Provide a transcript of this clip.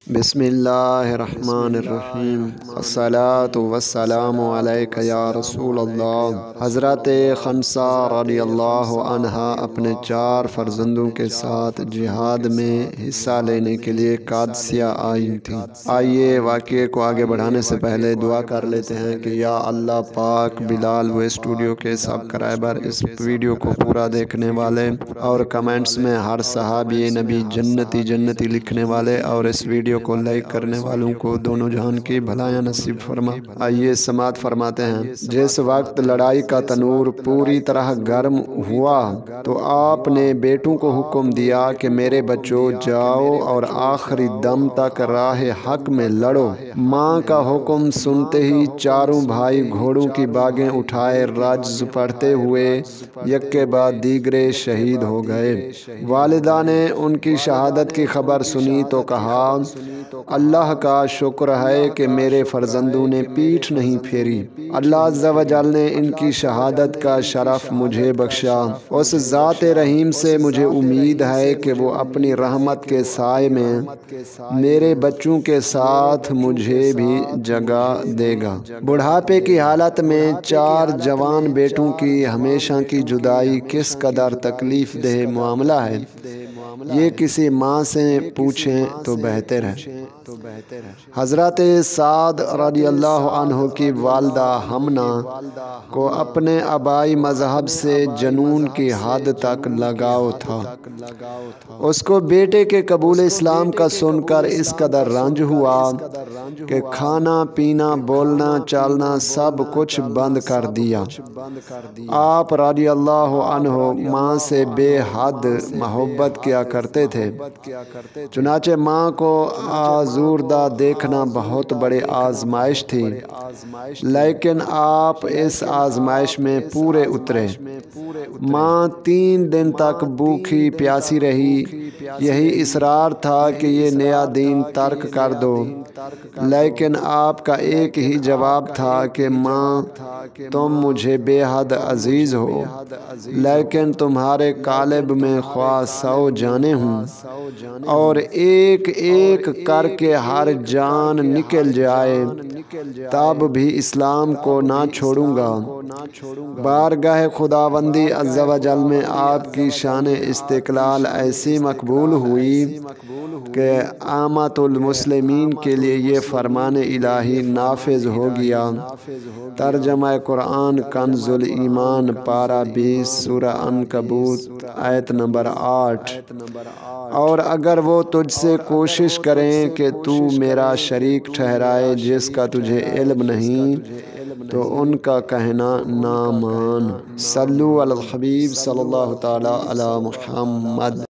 بسم اللہ الرحمن الرحیم الصلاۃ والسلام علیک یا رسول اللہ۔ حضرت خنسا رضی اللہ عنہ اپنے 4 فرزندوں کے ساتھ جہاد میں حصہ لینے کے لیے قادسیہ آئی تھیں۔ آئیے واقعے کو آگے بڑھانے سے پہلے دعا کر لیتے ہیں کہ یا اللہ پاک بلال و اسٹوڈیو کے سبسکرائبر، اس ویڈیو کو پورا دیکھنے والے اور کمنٹس میں ہر صحابی نبی جنتی جنتی لکھنے والے اور اس ویڈیو کو لائک کرنے والوں کو دونوں جہان کی بھلائیاں نصیب فرما۔ آئیے سماعت فرماتے ہیں۔ جس وقت لڑائی کا تنور پوری طرح گرم ہوا تو آپ نے بیٹوں کو حکم دیا کہ میرے بچوں جاؤ اور آخری دم تک راہ حق میں لڑو۔ ماں کا حکم سنتے ہی چاروں بھائی گھوڑوں کی باگیں اٹھائے رجز پڑھتے ہوئے یک کے بعد دیگرے شہید ہو گئے۔ والدہ نے ان کی شہادت کی خبر سنی تو کہا اللہ کا شکر ہے کہ میرے فرزندوں نے پیٹھ نہیں پھیری۔ اللہ عز و جل نے ان کی شہادت کا شرف مجھے بخشا۔ اس ذات رحیم سے مجھے امید ہے کہ وہ اپنی رحمت کے سائے میں میرے بچوں کے ساتھ مجھے بھی جگہ دے گا۔ بڑھاپے کی حالت میں 4 جوان بیٹوں کی ہمیشہ کی جدائی کس قدر تکلیف دہ معاملہ ہے، یہ کسی ماں سے پوچھیں تو بہتر ہے۔ حضرت سعد رضی اللہ عنہ کی والدہ ہمنا کو اپنے آبائی مذہب سے جنون کی حد تک لگاؤ تھا۔ اس کو بیٹے کے قبول اسلام کا سن کر اس قدر رنج ہوا کہ کھانا پینا بولنا چالنا سب کچھ بند کر دیا۔ آپ رضی اللہ عنہ ماں سے بے حد محبت کیا کرتے تھے، چنانچہ ماں کو آزردہ دیکھنا بہت بڑی آزمائش تھی، لیکن آپ اس آزمائش میں پورے اترے۔ ماں 3 دن تک بھوکی پیاسی رہی۔ یہی اصرار تھا کہ یہ نیا دین ترک کر دو، لیکن آپ کا ایک ہی جواب تھا کہ ماں تم مجھے بے حد عزیز ہو، لیکن تمہارے قالب میں خواہ 100 جانیں ہوں اور ایک ایک کر کے ہر جان نکل جائے تب بھی اسلام کو نہ چھوڑوں گا۔ بارگاہ خداوندی عز و جل میں آپ کی شان استقلال ایسی مقبول ہوئی کہ عامۃ المسلمین کے لیے یہ فرمان الہی نافذ ہو گیا۔ ترجمہ قرآن کنز الایمان پارہ 20 سورہ عنکبوت آیت نمبر 8۔ اور اگر وہ تجھ سے کوشش کریں کہ تو میرا شریک ٹھہرائے جس کا تجھے علم نہیں تو ان کا کہنا نہ مان۔ صلو علی الحبیب صلی اللہ تعالی علی محمد۔